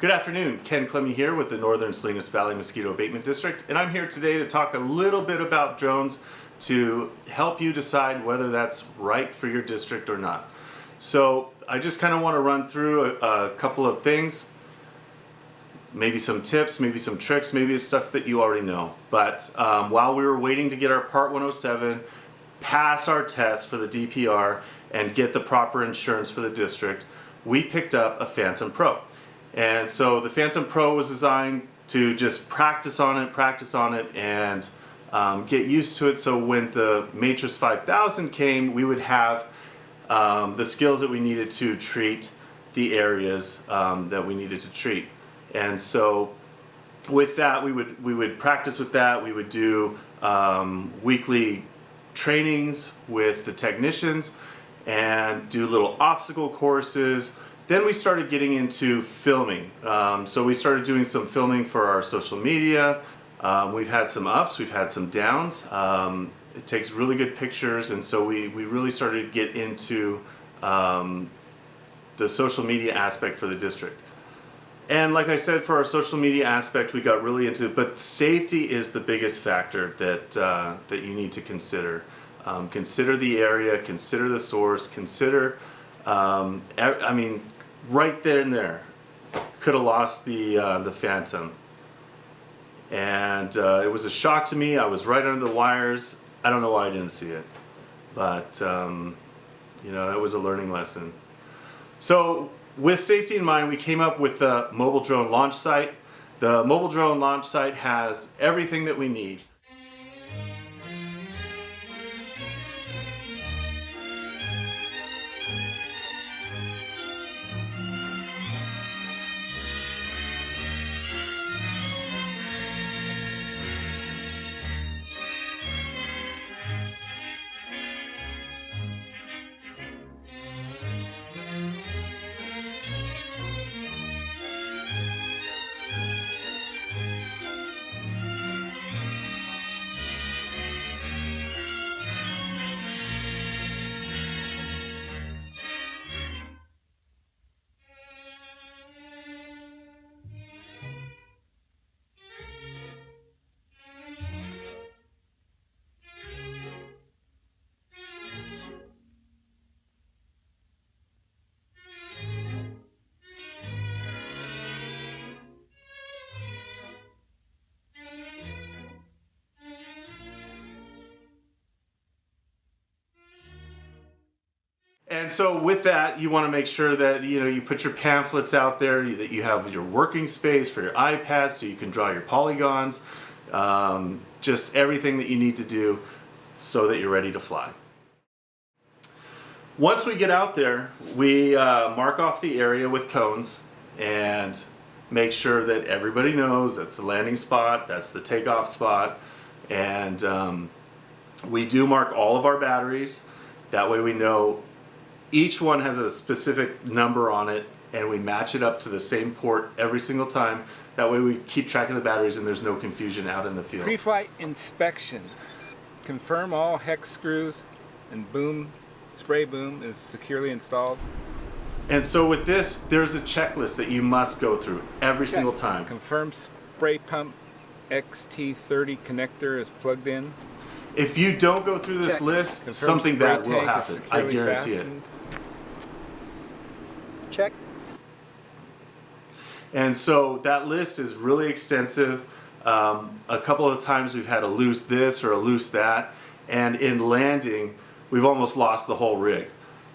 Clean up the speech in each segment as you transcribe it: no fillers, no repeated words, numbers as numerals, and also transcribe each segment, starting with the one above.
Good afternoon, Ken Clemmy here with the Northern Salinas Valley Mosquito Abatement District, and I'm here today to talk a little bit about drones to help you decide whether that's right for your district or not. So I just kind of want to run through a couple of things, maybe some tips, maybe some tricks, maybe it's stuff that you already know. But while we were waiting to get our Part 107, pass our test for the DPR, and get the proper insurance for the district, we picked up a Phantom Pro. And so the Phantom Pro was designed to just practice on it, and get used to it, so when the Matrix 5000 came, we would have the skills that we needed to treat the areas that we needed to treat. And so with that, we would practice with that. We would do weekly trainings with the technicians and do little obstacle courses. Then we started getting into filming. So we started doing some filming for our social media. We've had some ups, we've had some downs. It takes really good pictures, and so we really started to get into the social media aspect for the district. And like I said, for our social media aspect, we got really into it, but safety is the biggest factor that you need to consider. Consider the area, consider the source, consider, I mean, right there and there, could have lost the Phantom. And it was a shock to me. I was right under the wires. I don't know why I didn't see it, but you know, that was a learning lesson. So with safety in mind, we came up with the mobile drone launch site. The mobile drone launch site has everything that we need. And so with that, you want to make sure that you put your pamphlets out there, that you have your working space for your iPad so you can draw your polygons, just everything that you need to do so that you're ready to fly. Once we get out there, we mark off the area with cones and make sure that everybody knows that's the landing spot, that's the takeoff spot, and we do mark all of our batteries. That way we know each one has a specific number on it, and we match it up to the same port every single time. That way we keep track of the batteries and there's no confusion out in the field. Pre-flight inspection. Confirm all hex screws and boom, spray boom is securely installed. And so with this, there's a checklist that you must go through every single time. Confirm spray pump XT30 connector is plugged in. If you don't go through this list, Confirm something spray bad will tank is happen. I securely guarantee fastened. it. Check. And so that list is really extensive. A couple of times we've had a loose this or a loose that, and in landing, we've almost lost the whole rig.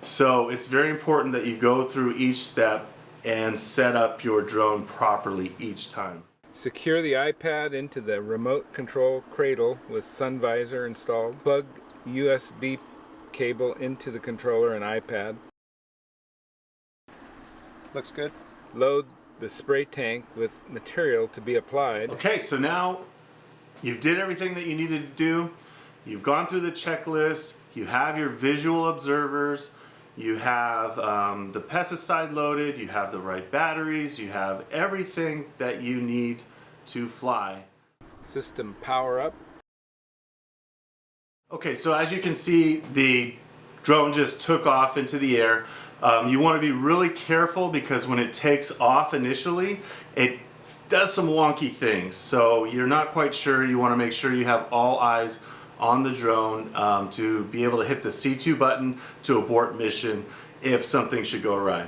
So it's very important that you go through each step and set up your drone properly each time. Secure the iPad into the remote control cradle with sun visor installed. Plug USB cable into the controller and iPad. Looks good. Load the spray tank with material to be applied. Okay, so now you've did everything that you needed to do. You've gone through the checklist. You have your visual observers. You have the pesticide loaded. You have the right batteries. You have everything that you need to fly. System power up. Okay, so as you can see, the drone just took off into the air. You want to be really careful because when it takes off initially, it does some wonky things. So you're not quite sure. You want to make sure you have all eyes on the drone to be able to hit the C2 button to abort mission if something should go awry.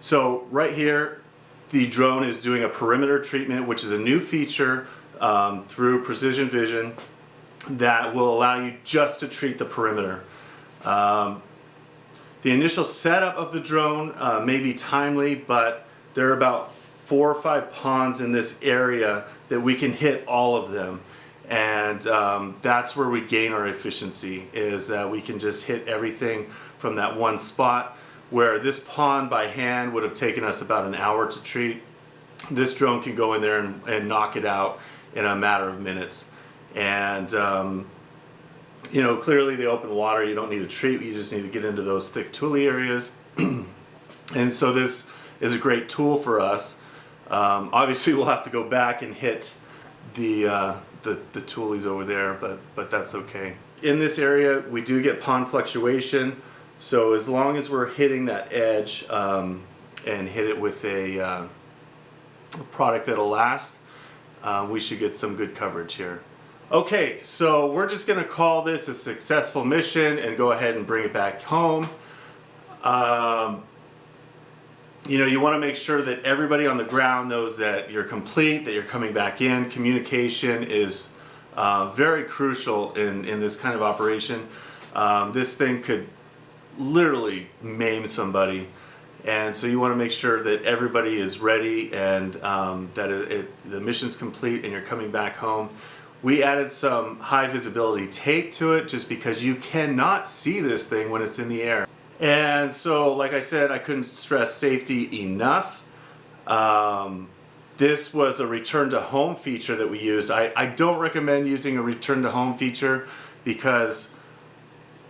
So right here, the drone is doing a perimeter treatment, which is a new feature through Precision Vision that will allow you just to treat the perimeter. The initial setup of the drone may be timely, but there are about 4 or 5 ponds in this area that we can hit all of them. And that's where we gain our efficiency, is that we can just hit everything from that one spot, where this pond by hand would have taken us about an hour to treat. This drone can go in there and knock it out in a matter of minutes. And you know, clearly the open water, you don't need to treat, you just need to get into those thick tule areas. And so this is a great tool for us. Obviously we'll have to go back and hit the tules over there, but that's okay. In this area we do get pond fluctuation, so as long as we're hitting that edge and hit it with a product that'll last, we should get some good coverage here. Okay, so we're just going to call this a successful mission and go ahead and bring it back home. You know, you want to make sure that everybody on the ground knows that you're complete, that you're coming back in. Communication is very crucial in this kind of operation. This thing could literally maim somebody, and so you want to make sure that everybody is ready and that the mission's complete and you're coming back home. We added some high visibility tape to it just because you cannot see this thing when it's in the air. And so, like I said, I couldn't stress safety enough. This was a return to home feature that we used. I don't recommend using a return to home feature because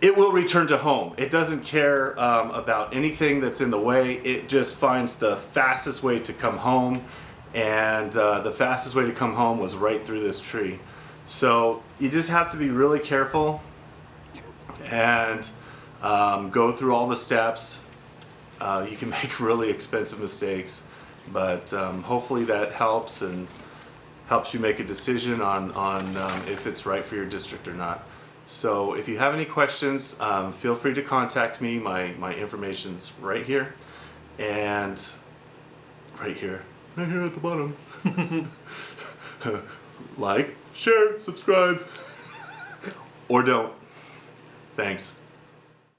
it will return to home. It doesn't care about anything that's in the way. It just finds the fastest way to come home. And the fastest way to come home was right through this tree. So you just have to be really careful and go through all the steps. You can make really expensive mistakes, but hopefully that helps and helps you make a decision on if it's right for your district or not. So if you have any questions, feel free to contact me. My information's right here and right here at the bottom. Like, share, subscribe, or don't. Thanks.